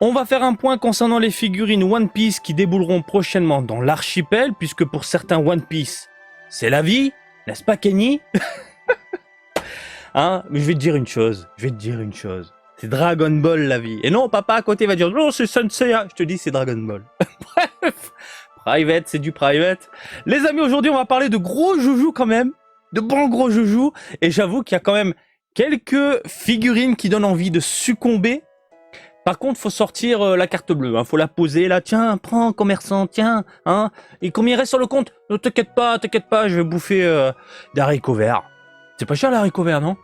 On va faire un point concernant les figurines One Piece qui débouleront prochainement dans l'archipel, puisque pour certains One Piece, c'est la vie, n'est-ce pas Kenny? Hein? Mais je vais te dire une chose, C'est Dragon Ball la vie. Et non, papa à côté va dire non, c'est Sensei. Je te dis, c'est Dragon Ball. Bref, private, c'est du private. Les amis, aujourd'hui, on va parler de gros joujoux quand même, de bons gros joujoux. Et j'avoue qu'il y a quand même quelques figurines qui donnent envie de succomber. Par contre, faut sortir la carte bleue, hein. Faut la poser là. Tiens, prends, commerçant, tiens, hein. Et combien il reste sur le compte? Ne t'inquiète pas, je vais bouffer des haricots verts. C'est pas cher les haricots verts, non?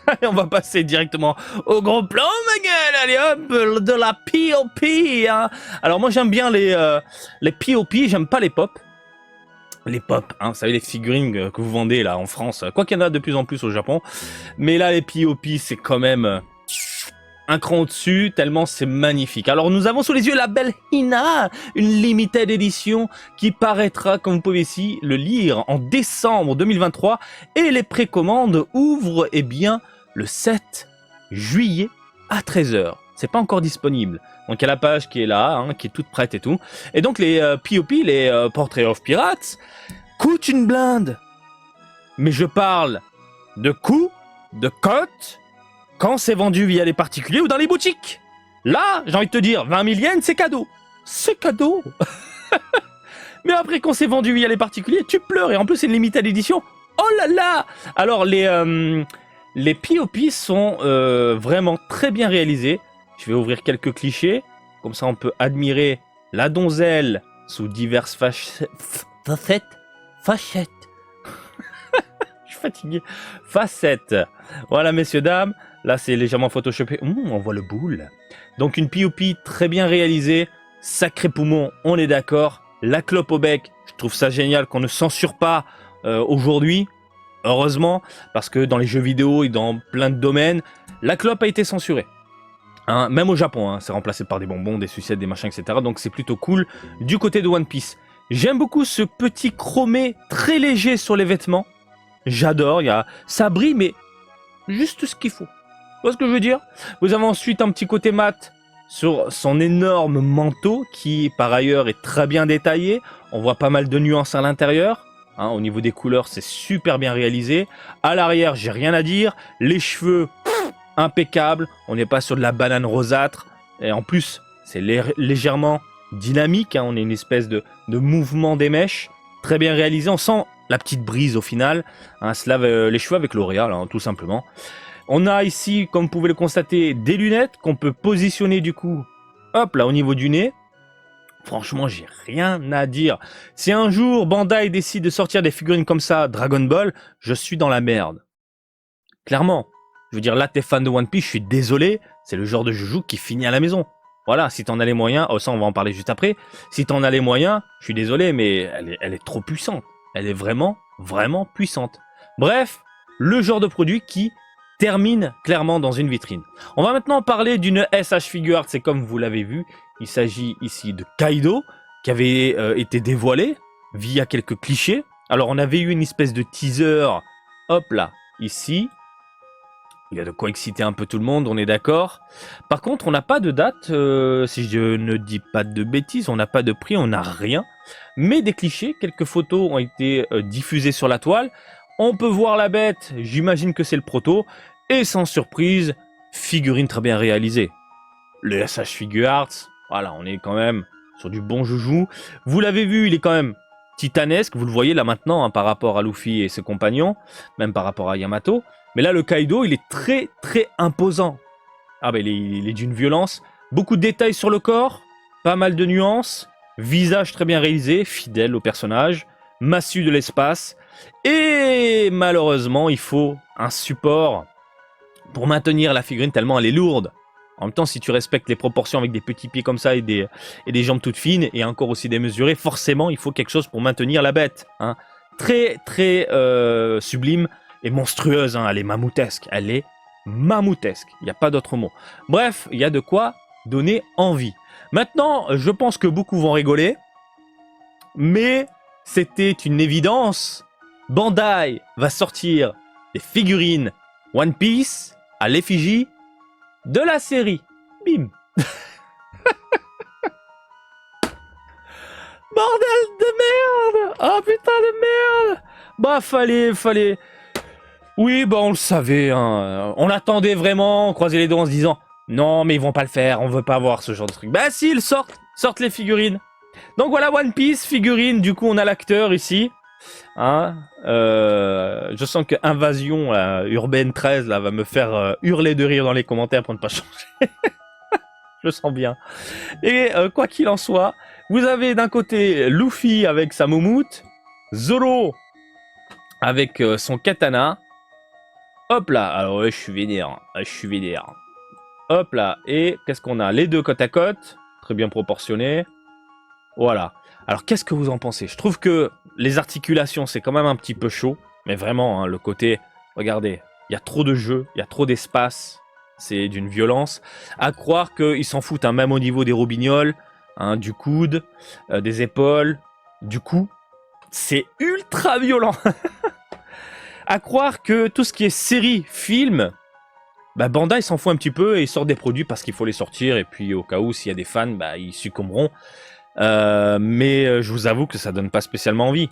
Allez, on va passer directement au gros plan, ma gueule. Allez hop, de la POP, hein. Alors moi j'aime bien les POP, j'aime pas les pop. Les pop, hein, vous savez les figurines que vous vendez là en France. Quoi qu'il y en a de plus en plus au Japon. Mais là les POP c'est quand même un cran au-dessus, tellement c'est magnifique. Alors nous avons sous les yeux la belle Hina, une limited edition qui paraîtra, comme vous pouvez ici le lire, en décembre 2023. Et les précommandes ouvrent le 7 juillet à 13 h. C'est pas encore disponible. Donc il y a la page qui est là, hein, qui est toute prête et tout. Et donc les POP, les Portrait of Pirates, coûtent une blinde. Mais je parle de coût, de cote, quand c'est vendu via les particuliers ou dans les boutiques. Là, j'ai envie de te dire, 20 000 yens, c'est cadeau. C'est cadeau. Mais après, quand c'est vendu via les particuliers, tu pleures. Et en plus, c'est une limited edition. Oh là là. Alors, les POP sont vraiment très bien réalisés. Je vais ouvrir quelques clichés. Comme ça, on peut admirer la donzelle sous diverses facettes. Je suis fatigué. Facettes. Voilà, messieurs, dames. Là, c'est légèrement photoshopé. On voit le boule. Donc, une POP très bien réalisée. Sacré poumon, on est d'accord. La clope au bec, je trouve ça génial qu'on ne censure pas aujourd'hui. Heureusement, parce que dans les jeux vidéo et dans plein de domaines, la clope a été censurée. Hein, même au Japon, hein, c'est remplacé par des bonbons, des sucettes, des machins, etc. Donc, c'est plutôt cool du côté de One Piece. J'aime beaucoup ce petit chromé très léger sur les vêtements. J'adore, ça brille, mais juste ce qu'il faut. Vous voyez ce que je veux dire? Vous avez ensuite un petit côté mat sur son énorme manteau qui, par ailleurs, est très bien détaillé. On voit pas mal de nuances à l'intérieur. Hein, au niveau des couleurs, c'est super bien réalisé. À l'arrière, j'ai rien à dire. Les cheveux, impeccables. On n'est pas sur de la banane rosâtre. Et en plus, c'est légèrement dynamique. Hein. On a une espèce de mouvement des mèches. Très bien réalisé. On sent la petite brise au final. Hein, se lave les cheveux avec L'Oréal, hein, tout simplement. On a ici, comme vous pouvez le constater, des lunettes qu'on peut positionner du coup, hop là, au niveau du nez. Franchement, j'ai rien à dire. Si un jour Bandai décide de sortir des figurines comme ça, Dragon Ball, je suis dans la merde. Clairement. Je veux dire, là, t'es fan de One Piece, je suis désolé, c'est le genre de joujou qui finit à la maison. Voilà, si t'en as les moyens, ça on va en parler juste après. Si t'en as les moyens, je suis désolé, mais elle est trop puissante. Elle est vraiment, vraiment puissante. Bref, le genre de produit qui termine clairement dans une vitrine. On va maintenant parler d'une SH Figuarts, c'est comme vous l'avez vu, il s'agit ici de Kaido, qui avait été dévoilé via quelques clichés. Alors on avait eu une espèce de teaser, hop là, ici. Il y a de quoi exciter un peu tout le monde, on est d'accord. Par contre, on n'a pas de date, si je ne dis pas de bêtises, on n'a pas de prix, on n'a rien. Mais des clichés, quelques photos ont été diffusées sur la toile. On peut voir la bête, j'imagine que c'est le proto. Et sans surprise, figurine très bien réalisée. Le SH Figuarts, voilà, on est quand même sur du bon joujou. Vous l'avez vu, il est quand même titanesque. Vous le voyez là maintenant hein, par rapport à Luffy et ses compagnons. Même par rapport à Yamato. Mais là, le Kaido, il est très très imposant. Ah ben, il est d'une violence. Beaucoup de détails sur le corps. Pas mal de nuances. Visage très bien réalisé, fidèle au personnage. Massue de l'espace. Et malheureusement, il faut un support pour maintenir la figurine tellement elle est lourde. En même temps, si tu respectes les proportions avec des petits pieds comme ça et des jambes toutes fines et encore aussi démesurées, forcément, il faut quelque chose pour maintenir la bête. Hein. Très, très sublime et monstrueuse. Hein. Elle est mammouthesque. Elle est mammouthesque. Il n'y a pas d'autre mot. Bref, il y a de quoi donner envie. Maintenant, je pense que beaucoup vont rigoler. Mais c'était une évidence. Bandai va sortir des figurines One Piece à l'effigie de la série. Bim. Bah, fallait... Oui, bah, on le savait, hein. On l'attendait vraiment, on croisait les doigts en se disant, non, mais ils vont pas le faire, on veut pas voir ce genre de truc. Bah, si, ils sortent les figurines. Donc voilà, One Piece, figurine, du coup, on a l'acteur ici. Hein, je sens que Invasion Urbaine 13 là, va me faire hurler de rire dans les commentaires pour ne pas changer. Je sens bien. Et quoi qu'il en soit, vous avez d'un côté Luffy avec sa moumoute, Zoro avec son katana. Hop là, alors ouais, je suis vénère. Je suis vénère. Hop là, et qu'est-ce qu'on a? Les deux côte à côte, très bien proportionnés. Voilà. Alors, qu'est-ce que vous en pensez? Je trouve que les articulations, c'est quand même un petit peu chaud. Mais vraiment, hein, le côté... Regardez, il y a trop de jeux, il y a trop d'espace. C'est d'une violence. À croire qu'ils s'en foutent, hein, même au niveau des robignoles, hein, du coude, des épaules, du cou. C'est ultra violent. À croire que tout ce qui est série, film... Bah Bandai s'en fout un petit peu et ils sortent des produits parce qu'il faut les sortir. Et puis, au cas où, s'il y a des fans, bah, ils succomberont. Mais je vous avoue que ça donne pas spécialement envie.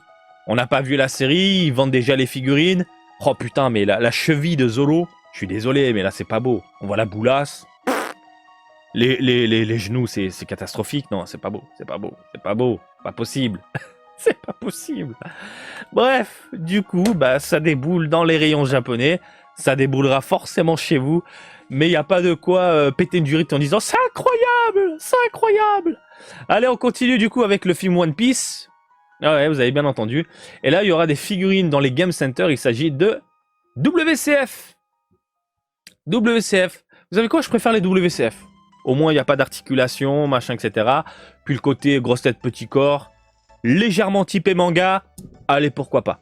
On n'a pas vu la série, ils vendent déjà les figurines. Oh putain, mais la cheville de Zolo, je suis désolé, mais là c'est pas beau. On voit la boulasse. Les genoux, c'est catastrophique. Non, c'est pas beau, c'est pas beau, c'est pas beau. Pas possible. C'est pas possible. Bref, du coup, bah, ça déboule dans les rayons japonais. Ça déboulera forcément chez vous. Mais il n'y a pas de quoi péter une durite en disant « C'est incroyable, c'est incroyable !» Allez, on continue du coup avec le film One Piece. Ah ouais, vous avez bien entendu. Et là, il y aura des figurines dans les Game Center. Il s'agit de WCF. WCF. Vous savez quoi? Je préfère les WCF. Au moins, il n'y a pas d'articulation, machin, etc. Puis le côté grosse tête, petit corps. Légèrement typé manga. Allez, pourquoi pas.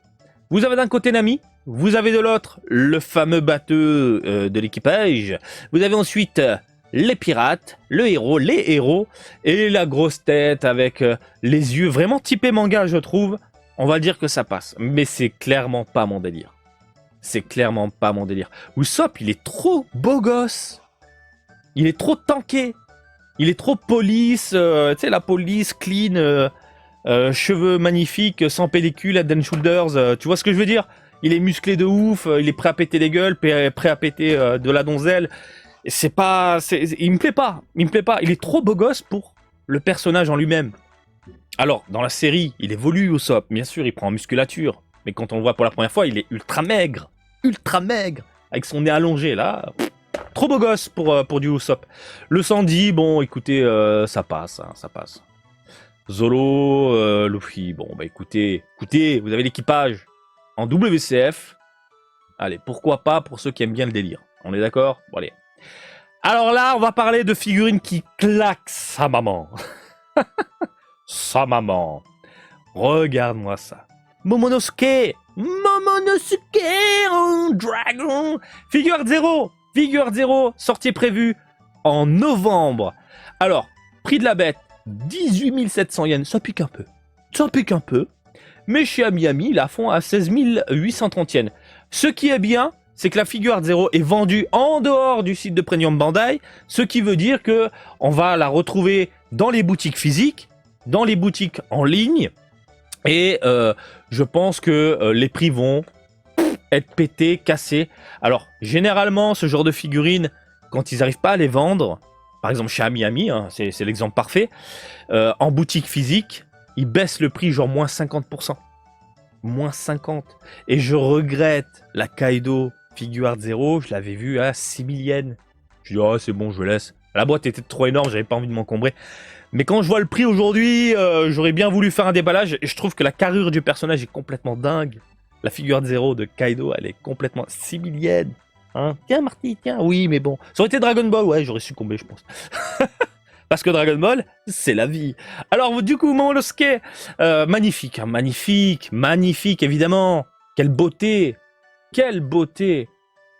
Vous avez d'un côté Nami. Vous avez de l'autre le fameux bateau de l'équipage. Vous avez ensuite les pirates, le héros, les héros, et la grosse tête avec les yeux vraiment typés manga, je trouve. On va dire que ça passe, mais c'est clairement pas mon délire. C'est clairement pas mon délire. Usopp, il est trop beau gosse. Il est trop tanké. Il est trop police, tu sais, la police clean, cheveux magnifiques, sans pellicule, head and shoulders, tu vois ce que je veux dire? Il est musclé de ouf, il est prêt à péter les gueules, prêt à péter de la donzelle. C'est pas... il me plaît pas. Il me plaît pas. Il est trop beau gosse pour le personnage en lui-même. Alors, dans la série, il évolue Usopp. Bien sûr, il prend en musculature. Mais quand on le voit pour la première fois, il est ultra maigre. Ultra maigre. Avec son nez allongé, là. Trop beau gosse pour du Usopp. Le Sandy, bon, écoutez, ça passe, hein, ça passe. Zolo, Luffy, bon, bah écoutez, vous avez l'équipage en WCF. Allez, pourquoi pas pour ceux qui aiment bien le délire. On est d'accord? Bon, allez. Alors là, on va parler de figurines qui claquent sa maman. Sa maman. Regarde-moi ça. Momonosuke. Momonosuke en dragon. Figure 0. Figure 0, sortie prévue en novembre. Alors, prix de la bête, 18 700 yens. Ça pique un peu. Ça pique un peu. Mais chez Amiami, ils la font à 16 830 yens. Ce qui est bien, c'est que la figure 0 est vendue en dehors du site de Premium Bandai, ce qui veut dire que on va la retrouver dans les boutiques physiques, dans les boutiques en ligne, et je pense que les prix vont être pétés, cassés. Alors, généralement, ce genre de figurines, quand ils n'arrivent pas à les vendre, par exemple chez Amiami, hein, c'est l'exemple parfait, en boutique physique, ils baissent le prix genre moins 50%. Moins 50. Et je regrette la Kaido Figure 0, je l'avais vue à 6000 yens. Je dis, oh, c'est bon, je laisse. La boîte était trop énorme, j'avais pas envie de m'encombrer. Mais quand je vois le prix aujourd'hui, j'aurais bien voulu faire un déballage. Et je trouve que la carrure du personnage est complètement dingue. La Figure 0 de Kaido, elle est complètement 6000 yens. Hein, tiens, Marty, tiens. Oui, mais bon. Ça aurait été Dragon Ball, ouais, j'aurais succombé, je pense. Parce que Dragon Ball, c'est la vie. Alors, du coup, Momonosuke, magnifique, hein, magnifique, magnifique, évidemment. Quelle beauté, quelle beauté.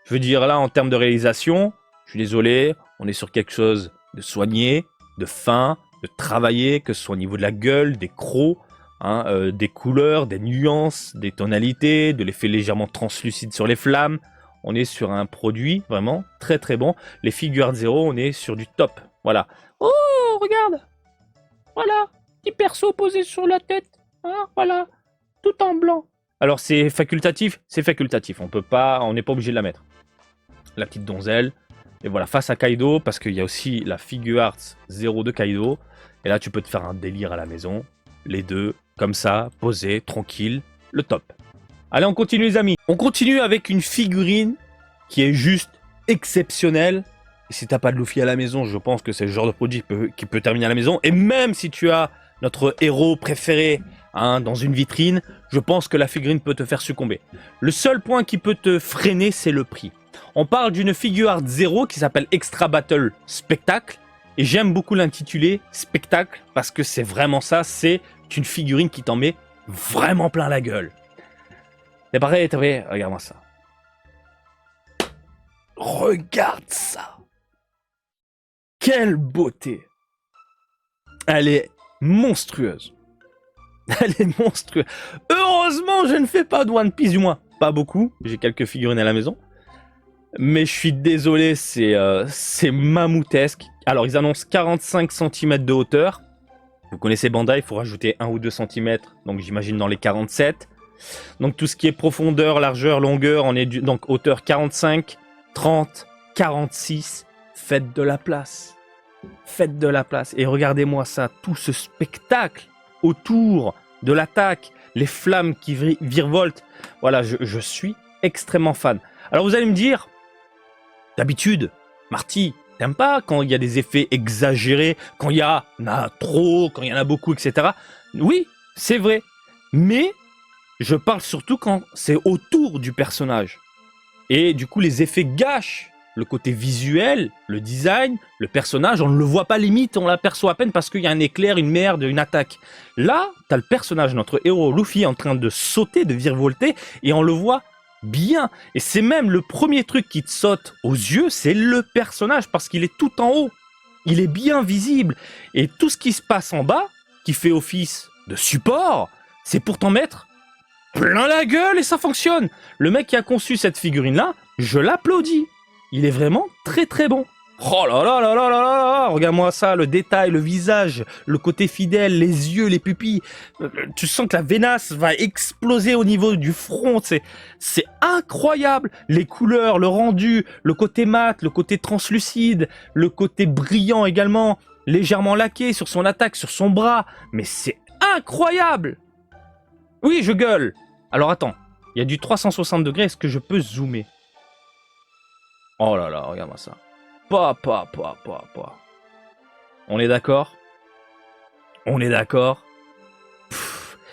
Je veux dire, là, en termes de réalisation, je suis désolé, on est sur quelque chose de soigné, de fin, de travaillé, que ce soit au niveau de la gueule, des crocs, hein, des couleurs, des nuances, des tonalités, de l'effet légèrement translucide sur les flammes. On est sur un produit vraiment très très bon. Les figures 0, on est sur du top. Voilà. Oh, regarde. Voilà. Petit perso posé sur la tête. Hein, voilà. Tout en blanc. Alors c'est facultatif, on n'est pas obligé de la mettre. La petite donzelle, et voilà, face à Kaido, parce qu'il y a aussi la Figure Arts 0 de Kaido, et là tu peux te faire un délire à la maison, les deux, comme ça, posés, tranquille, le top. Allez, on continue les amis, on continue avec une figurine qui est juste exceptionnelle. Et si t'as pas de Luffy à la maison, je pense que c'est le genre de produit qui peut terminer à la maison, et même si tu as notre héros préféré dans une vitrine, je pense que la figurine peut te faire succomber. Le seul point qui peut te freiner, c'est le prix. On parle d'une figure art 0 qui s'appelle Extra Battle Spectacle. Et j'aime beaucoup l'intituler Spectacle parce que c'est vraiment ça. C'est une figurine qui t'en met vraiment plein la gueule. T'es pareil, regarde-moi ça. Regarde ça. Quelle beauté. Elle est monstrueuse. Elle est monstrueuse. Heureusement, je ne fais pas de One Piece, du moins. Pas beaucoup. J'ai quelques figurines à la maison. Mais je suis désolé, c'est mammouthesque. Alors, ils annoncent 45 cm de hauteur. Vous connaissez Bandai, il faut rajouter 1 ou 2 cm. Donc, j'imagine dans les 47. Donc, tout ce qui est profondeur, largeur, longueur, on est donc hauteur 45, 30, 46. Faites de la place. Faites de la place. Et regardez-moi ça, tout ce spectacle autour de l'attaque, les flammes qui virevoltent. Voilà, je suis extrêmement fan. Alors vous allez me dire, d'habitude, Marty, t'aimes pas quand il y a des effets exagérés, quand il y en a trop, quand il y en a beaucoup, etc. Oui, c'est vrai. Mais je parle surtout quand c'est autour du personnage. Et du coup, les effets gâchent le côté visuel, le design, le personnage, on ne le voit pas limite, on l'aperçoit à peine parce qu'il y a un éclair, une merde, une attaque. Là, t'as le personnage, notre héros Luffy, en train de sauter, de virevolter, et on le voit bien. Et c'est même le premier truc qui te saute aux yeux, c'est le personnage, parce qu'il est tout en haut. Il est bien visible. Et tout ce qui se passe en bas, qui fait office de support, c'est pour t'en mettre plein la gueule et ça fonctionne. Le mec qui a conçu cette figurine-là, je l'applaudis. Il est vraiment très très bon. Oh là là là là là là, regarde-moi ça, le détail, le visage, le côté fidèle, les yeux, les pupilles. Tu sens que la vénace va exploser au niveau du front. C'est incroyable. Les couleurs, le rendu, le côté mat, le côté translucide, le côté brillant également, légèrement laqué sur son attaque, sur son bras. Mais c'est incroyable. Oui, je gueule. Alors attends, il y a du 360 degrés, est-ce que je peux zoomer ? Oh là là, regarde-moi ça. Pa. On est d'accord ? On est d'accord ?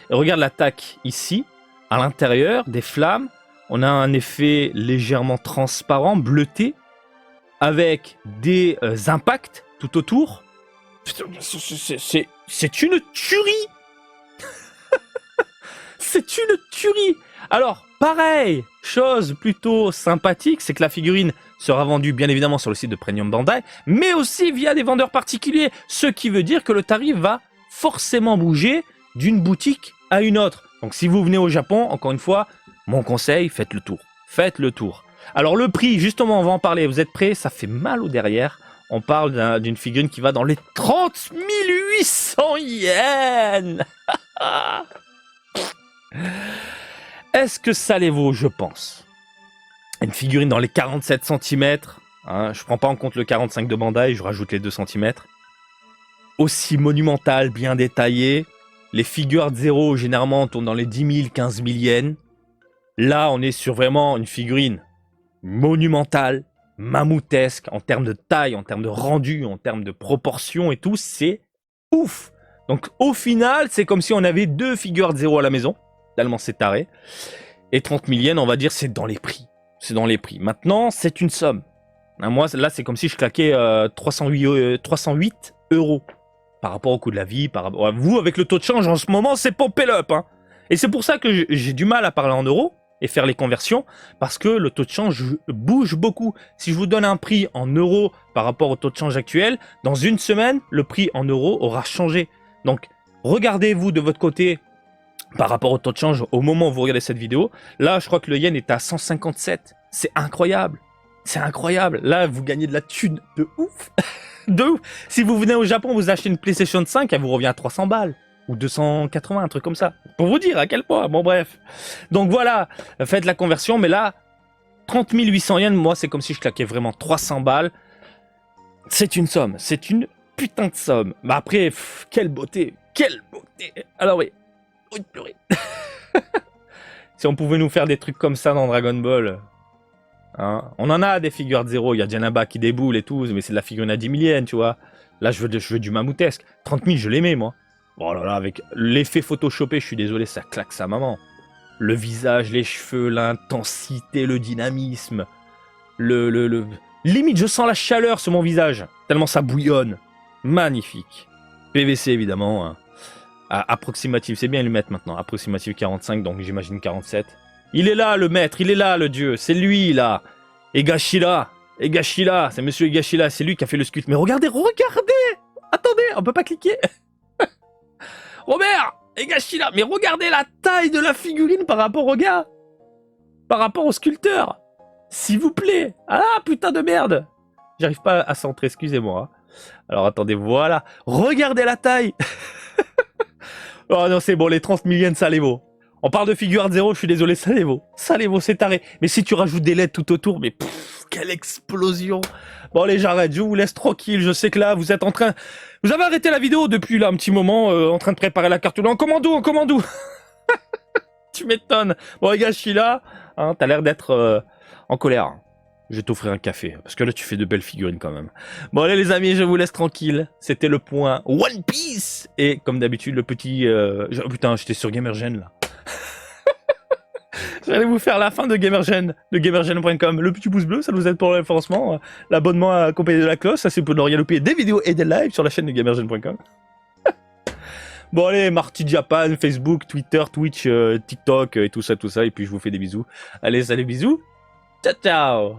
Et regarde l'attaque ici, à l'intérieur, des flammes. On a un effet légèrement transparent, bleuté, avec des impacts tout autour. C'est une tuerie. C'est une tuerie. Alors, pareil, chose plutôt sympathique, c'est que la figurine sera vendue bien évidemment sur le site de Premium Bandai, mais aussi via des vendeurs particuliers, ce qui veut dire que le tarif va forcément bouger d'une boutique à une autre. Donc si vous venez au Japon, encore une fois, mon conseil, faites le tour. Faites le tour. Alors le prix, justement, on va en parler. Vous êtes prêts ? Ça fait mal au derrière. On parle d'une figurine qui va dans les 30 800 yens. Est-ce que ça les vaut ? Je pense. Une figurine dans les 47 cm. Hein, je prends pas en compte le 45 de Bandai, je rajoute les 2 cm. Aussi monumentale, bien détaillée. Les figures 0, généralement, tournent dans les 10 000, 15 000 yens. Là, on est sur vraiment une figurine monumentale, mammouthesque, en termes de taille, en termes de rendu, en termes de proportions et tout. C'est ouf. Donc, au final, c'est comme si on avait 2 figures 0 à la maison. Tellement c'est taré. Et 30 000 yens, on va dire, c'est dans les prix. C'est dans les prix. Maintenant, c'est une somme. Moi, là, c'est comme si je claquais 308 euros par rapport au coût de la vie. Par rapport à vous, avec le taux de change, en ce moment, c'est pompé up. Hein. Et c'est pour ça que j'ai du mal à parler en euros et faire les conversions, parce que le taux de change bouge beaucoup. Si je vous donne un prix en euros par rapport au taux de change actuel, dans une semaine, le prix en euros aura changé. Donc, regardez-vous de votre côté par rapport au taux de change au moment où vous regardez cette vidéo. Là, je crois que le yen est à 157. C'est incroyable. C'est incroyable. Là, vous gagnez de la thune de ouf. De ouf. Si vous venez au Japon, vous achetez une PlayStation 5, elle vous revient à 300 balles. Ou 280, un truc comme ça. Pour vous dire à quel point. Bon, bref. Donc voilà, faites la conversion. Mais là, 30 800 yens, moi, c'est comme si je claquais vraiment 300 balles. C'est une somme. C'est une putain de somme. Mais après, quelle beauté. Quelle beauté. Alors oui. Oh, purée. Si on pouvait nous faire des trucs comme ça dans Dragon Ball. Hein. On en a des figures de zéro. Il y a Janaba qui déboule et tout. Mais c'est de la figurine à 10 000 yens, tu vois. Là, je veux du mammouthesque. 30 000, je l'aimais, moi. Oh là là, avec l'effet photoshopé, je suis désolé, ça claque sa maman. Le visage, les cheveux, l'intensité, le dynamisme. Limite, je sens la chaleur sur mon visage. Tellement ça bouillonne. Magnifique. PVC, évidemment. Hein. Approximatif, c'est bien lui mettre maintenant. Approximatif 45, donc j'imagine 47. Il est là, le maître, il est là, le dieu. C'est lui, là. Egashira. Egashira, c'est monsieur Egashira, c'est lui qui a fait le sculpte. Mais regardez, regardez. Attendez, on peut pas cliquer. Robert, Egashira, mais regardez la taille de la figurine par rapport au gars. Par rapport au sculpteur. S'il vous plaît. Ah, putain de merde. J'arrive pas à centrer, excusez-moi. Alors attendez, voilà. Regardez la taille. Oh non, c'est bon, les 30 000 yens, ça les vaut. On parle de figure de zéro, je suis désolé, ça les vaut. Ça les vaut, c'est taré. Mais si tu rajoutes des LED tout autour, mais quelle explosion. Bon, allez, j'arrête, je vous laisse tranquille. Je sais que là, vous êtes en train... Vous avez arrêté la vidéo depuis là un petit moment, en train de préparer la carte. En commando. Tu m'étonnes. Bon, les gars, je suis là. Hein, t'as l'air d'être en colère. Je vais t'offrir un café, parce que là, tu fais de belles figurines quand même. Bon, allez, les amis, je vous laisse tranquille. C'était le point One Piece. Et comme d'habitude, le petit... Oh, putain, j'étais sur Gamergen, là. J'allais vous faire la fin de Gamergen, de gamergen.com. Le petit pouce bleu, ça nous aide pour le référencement. L'abonnement accompagné de la cloche, ça c'est pour ne rien louper des vidéos et des lives sur la chaîne de gamergen.com. Bon allez, Marty Japan, Facebook, Twitter, Twitch, TikTok et tout ça. Et puis je vous fais des bisous. Allez, salut, bisous. Ciao, ciao.